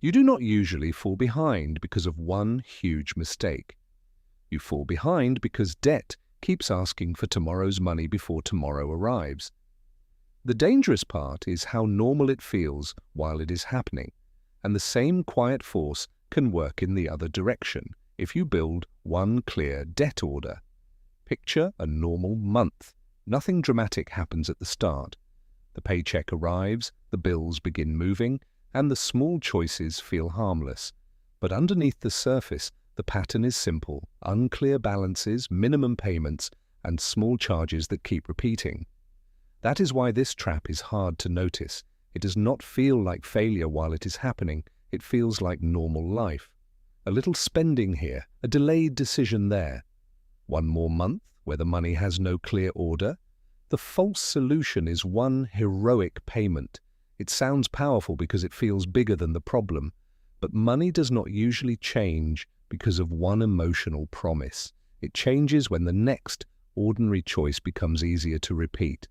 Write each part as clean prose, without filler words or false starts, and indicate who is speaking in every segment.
Speaker 1: You do not usually fall behind because of one huge mistake. You fall behind because debt keeps asking for tomorrow's money before tomorrow arrives. The dangerous part is how normal it feels while it is happening, and the same quiet force can work in the other direction if you build one clear debt order. Picture a normal month. Nothing dramatic happens at the start. The paycheck arrives, the bills begin moving, and the small choices feel harmless. But underneath the surface, the pattern is simple: unclear balances, minimum payments, and small charges that keep repeating. That is why this trap is hard to notice. It does not feel like failure while it is happening. It feels like normal life. A little spending here, a delayed decision there. One more month where the money has no clear order. The false solution is one heroic payment. It sounds powerful because it feels bigger than the problem, but money does not usually change because of one emotional promise. It changes when the next ordinary choice becomes easier to repeat.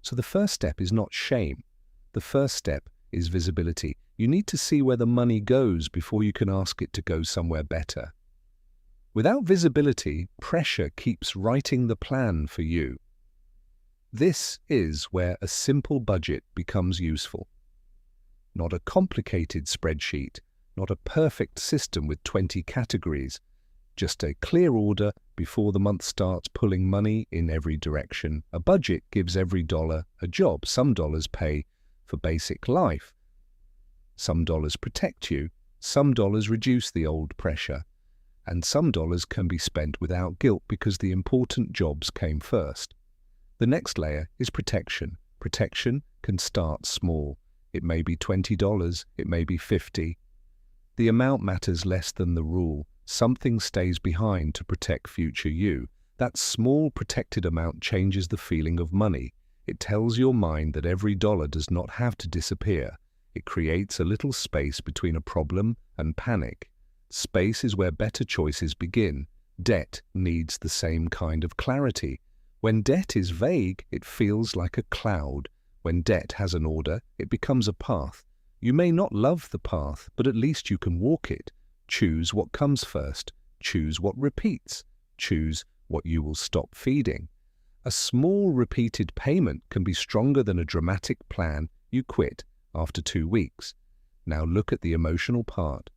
Speaker 1: So the first step is not shame. The first step is visibility. You need to see where the money goes before you can ask it to go somewhere better. Without visibility, pressure keeps writing the plan for you. This is where a simple budget becomes useful. Not a complicated spreadsheet, not a perfect system with 20 categories, just a clear order before the month starts pulling money in every direction. A budget gives every dollar a job. Some dollars pay for basic life. Some dollars protect you. Some dollars reduce the old pressure. And some dollars can be spent without guilt because the important jobs came first. The next layer is protection. Protection can start small. It may be $20, it may be $50. The amount matters less than the rule. Something stays behind to protect future you. That small protected amount changes the feeling of money. It tells your mind that every dollar does not have to disappear. It creates a little space between a problem and panic. Space is where better choices begin. Debt needs the same kind of clarity. When debt is vague, it feels like a cloud. When debt has an order, it becomes a path. You may not love the path, but at least you can walk it. Choose what comes first. Choose what repeats. Choose what you will stop feeding. A small repeated payment can be stronger than a dramatic plan you quit after 2 weeks. Now look at the emotional part.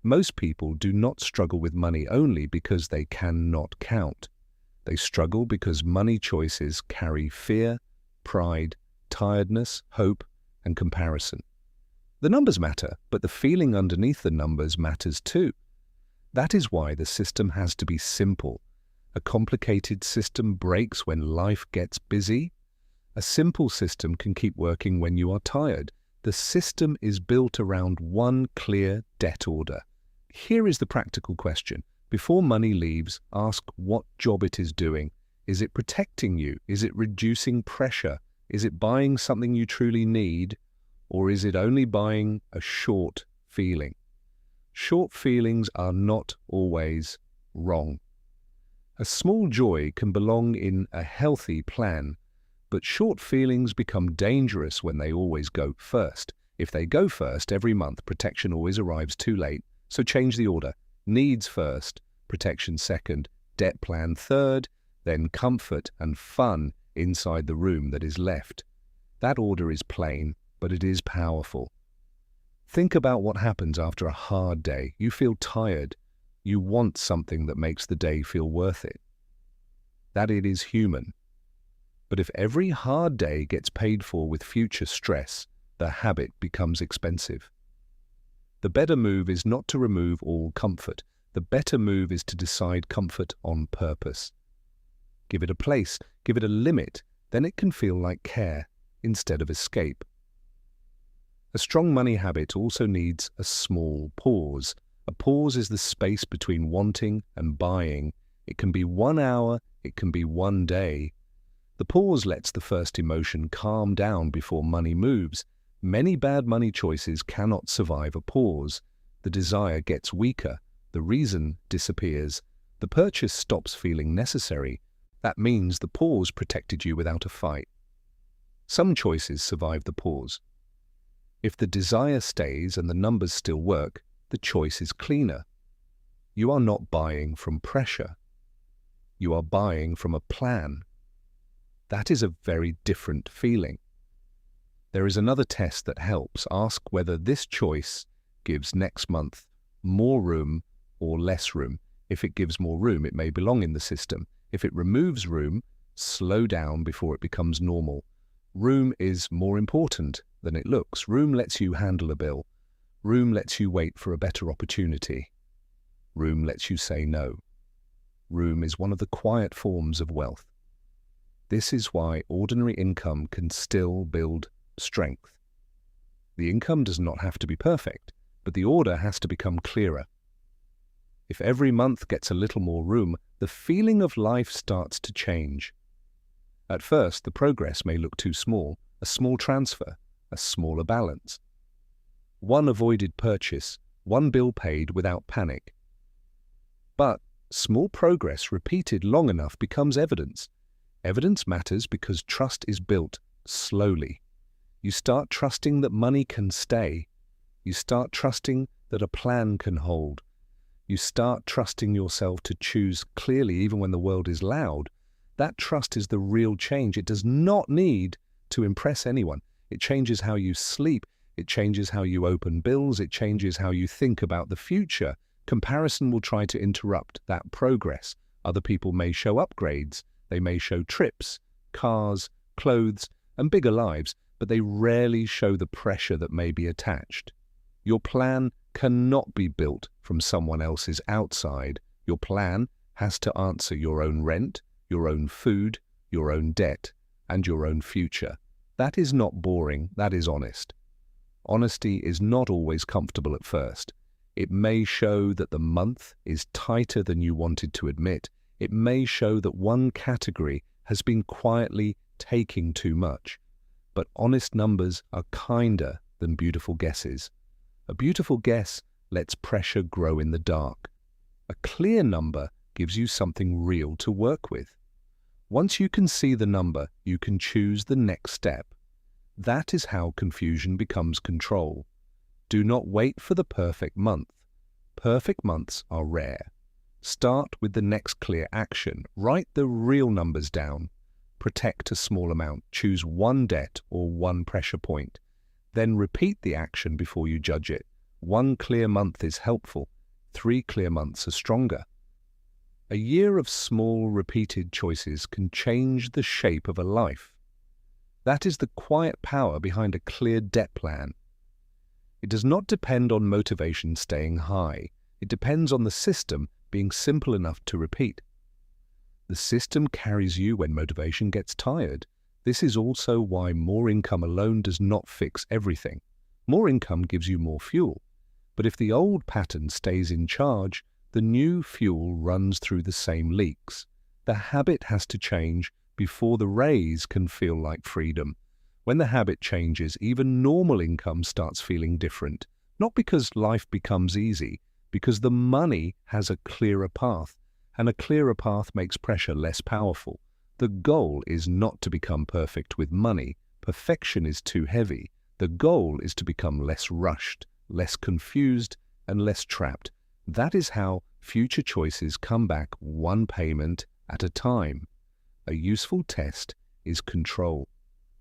Speaker 1: Most people do not struggle with money only because they cannot count. They struggle because money choices carry fear, pride, tiredness, hope, and comparison. The numbers matter, but the feeling underneath the numbers matters too. That is why the system has to be simple. A complicated system breaks when life gets busy. A simple system can keep working when you are tired. The system is built around one clear debt order. Here is the practical question. Before money leaves, ask what job it is doing. Is it protecting you? Is it reducing pressure? Is it buying something you truly need? Or is it only buying a short feeling? Short feelings are not always wrong. A small joy can belong in a healthy plan, but short feelings become dangerous when they always go first. If they go first every month, protection always arrives too late, so change the order. Needs first, protection second, debt plan third, then comfort and fun inside the room that is left. That order is plain, but it is powerful. Think about what happens after a hard day. You feel tired. You want something that makes the day feel worth it. That it is human. But if every hard day gets paid for with future stress, the habit becomes expensive. The better move is not to remove all comfort. The better move is to decide comfort on purpose. Give it a place, give it a limit, then it can feel like care instead of escape. A strong money habit also needs a small pause. A pause is the space between wanting and buying. It can be 1 hour, it can be 1 day. The pause lets the first emotion calm down before money moves. Many bad money choices cannot survive a pause. The desire gets weaker, the reason disappears, the purchase stops feeling necessary. That means the pause protected you without a fight. Some choices survive the pause. If the desire stays and the numbers still work, the choice is cleaner. You are not buying from pressure. You are buying from a plan. That is a very different feeling. There is another test that helps. Ask whether this choice gives next month more room or less room. If it gives more room, it may belong in the system. If it removes room, slow down before it becomes normal. Room is more important than it looks. Room lets you handle a bill. Room lets you wait for a better opportunity. Room lets you say no. Room is one of the quiet forms of wealth. This is why ordinary income can still build strength. The income does not have to be perfect, but the order has to become clearer. If every month gets a little more room, the feeling of life starts to change. At first, the progress may look too small, a small transfer, a smaller balance. One avoided purchase, one bill paid without panic. But small progress repeated long enough becomes evidence. Evidence matters because trust is built slowly. You start trusting that money can stay. You start trusting that a plan can hold. You start trusting yourself to choose clearly even when the world is loud. That trust is the real change. It does not need to impress anyone. It changes how you sleep. It changes how you open bills. It changes how you think about the future. Comparison will try to interrupt that progress. Other people may show upgrades. They may show trips, cars, clothes, and bigger lives, but they rarely show the pressure that may be attached. Your plan cannot be built from someone else's outside. Your plan has to answer your own rent, your own food, your own debt, and your own future. That is not boring, that is honest. Honesty is not always comfortable at first. It may show that the month is tighter than you wanted to admit. It may show that one category has been quietly taking too much. But honest numbers are kinder than beautiful guesses. A beautiful guess lets pressure grow in the dark. A clear number gives you something real to work with. Once you can see the number, you can choose the next step. That is how confusion becomes control. Do not wait for the perfect month. Perfect months are rare. Start with the next clear action. Write the real numbers down. Protect a small amount. Choose one debt or one pressure point. Then repeat the action before you judge it. 1 clear month is helpful. 3 clear months are stronger. A year of small, repeated choices can change the shape of a life. That is the quiet power behind a clear debt plan. It does not depend on motivation staying high. It depends on the system being simple enough to repeat. The system carries you when motivation gets tired. This is also why more income alone does not fix everything. More income gives you more fuel. But if the old pattern stays in charge, the new fuel runs through the same leaks. The habit has to change before the raise can feel like freedom. When the habit changes, even normal income starts feeling different. Not because life becomes easy, because the money has a clearer path, and a clearer path makes pressure less powerful. The goal is not to become perfect with money. Perfection is too heavy. The goal is to become less rushed, less confused, and less trapped. That is how future choices come back one payment at a time. A useful test is control.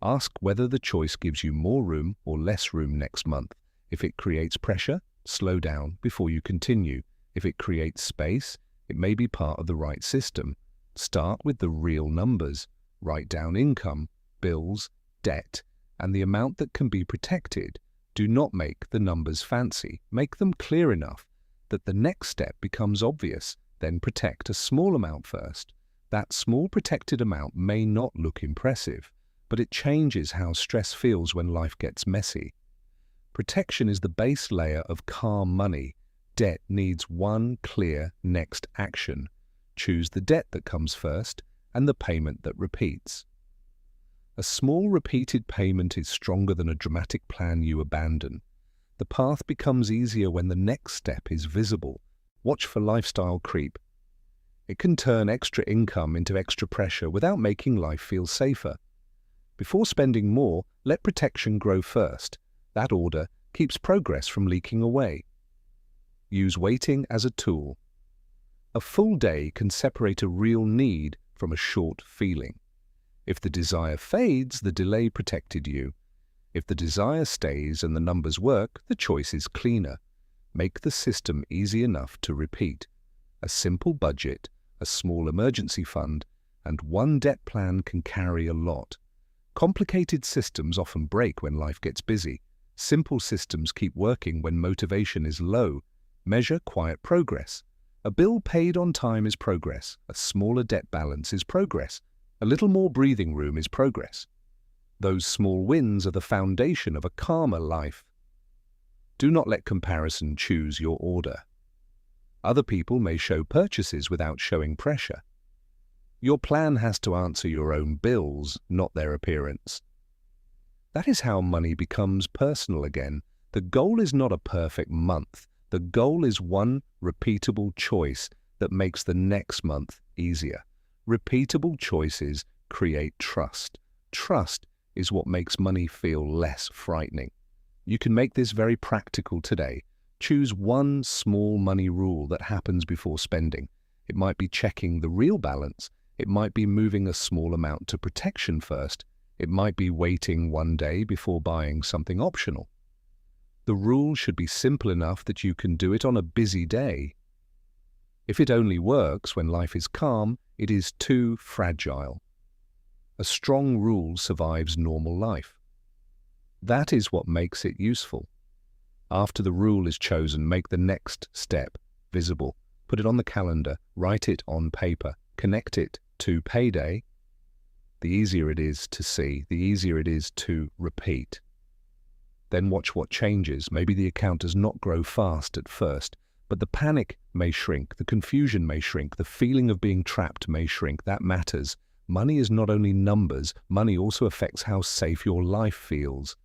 Speaker 1: Ask whether the choice gives you more room or less room next month. If it creates pressure, slow down before you continue. If it creates space, it may be part of the right system. Start with the real numbers. Write down income, bills, debt, and the amount that can be protected. Do not make the numbers fancy. Make them clear enough that the next step becomes obvious. Then protect a small amount first. That small protected amount may not look impressive, but it changes how stress feels when life gets messy. Protection is the base layer of calm money. Debt needs one clear next action. Choose the debt that comes first and the payment that repeats. A small repeated payment is stronger than a dramatic plan you abandon. The path becomes easier when the next step is visible. Watch for lifestyle creep. It can turn extra income into extra pressure without making life feel safer. Before spending more, let protection grow first. That order keeps progress from leaking away. Use waiting as a tool. A full day can separate a real need from a short feeling. If the desire fades, the delay protected you. If the desire stays and the numbers work, the choice is cleaner. Make the system easy enough to repeat. A simple budget, a small emergency fund, and one debt plan can carry a lot. Complicated systems often break when life gets busy. Simple systems keep working when motivation is low. Measure quiet progress. A bill paid on time is progress. A smaller debt balance is progress. A little more breathing room is progress. Those small wins are the foundation of a calmer life. Do not let comparison choose your order. Other people may show purchases without showing pressure. Your plan has to answer your own bills, not their appearance. That is how money becomes personal again. The goal is not a perfect month. The goal is one repeatable choice that makes the next month easier. Repeatable choices create trust. Trust is what makes money feel less frightening. You can make this very practical today. Choose one small money rule that happens before spending. It might be checking the real balance. It might be moving a small amount to protection first. It might be waiting one day before buying something optional. The rule should be simple enough that you can do it on a busy day. If it only works when life is calm, it is too fragile. A strong rule survives normal life. That is what makes it useful. After the rule is chosen, make the next step visible. Put it on the calendar, write it on paper, connect it to payday. The easier it is to see, the easier it is to repeat. Then watch what changes. Maybe the account does not grow fast at first, but the panic may shrink, the confusion may shrink, the feeling of being trapped may shrink. That matters. Money is not only numbers, money also affects how safe your life feels.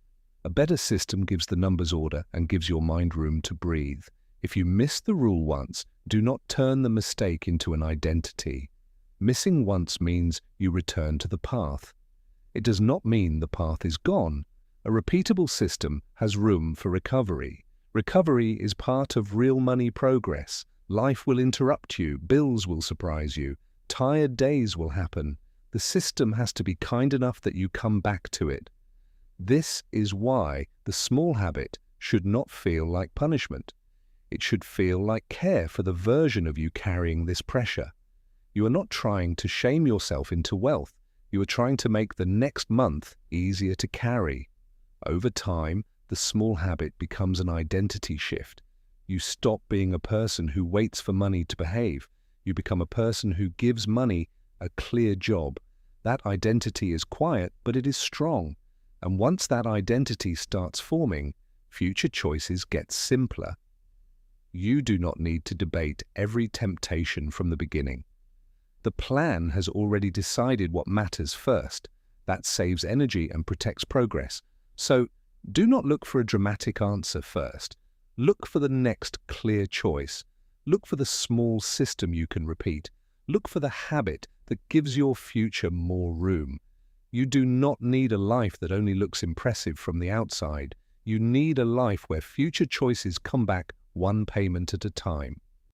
Speaker 1: A better system gives the numbers order and gives your mind room to breathe. If you miss the rule once, do not turn the mistake into an identity. Missing once means you return to the path. It does not mean the path is gone. A repeatable system has room for recovery. Recovery is part of real money progress. Life will interrupt you, bills will surprise you, tired days will happen. The system has to be kind enough that you come back to it. This is why the small habit should not feel like punishment. It should feel like care for the version of you carrying this pressure. You are not trying to shame yourself into wealth. You are trying to make the next month easier to carry. Over time, the small habit becomes an identity shift. You stop being a person who waits for money to behave. You become a person who gives money a clear job. That identity is quiet, but it is strong. And once that identity starts forming, future choices get simpler. You do not need to debate every temptation from the beginning. The plan has already decided what matters first. That saves energy and protects progress. So, do not look for a dramatic answer first. Look for the next clear choice. Look for the small system you can repeat. Look for the habit that gives your future more room. You do not need a life that only looks impressive from the outside. You need a life where future choices come back one payment at a time.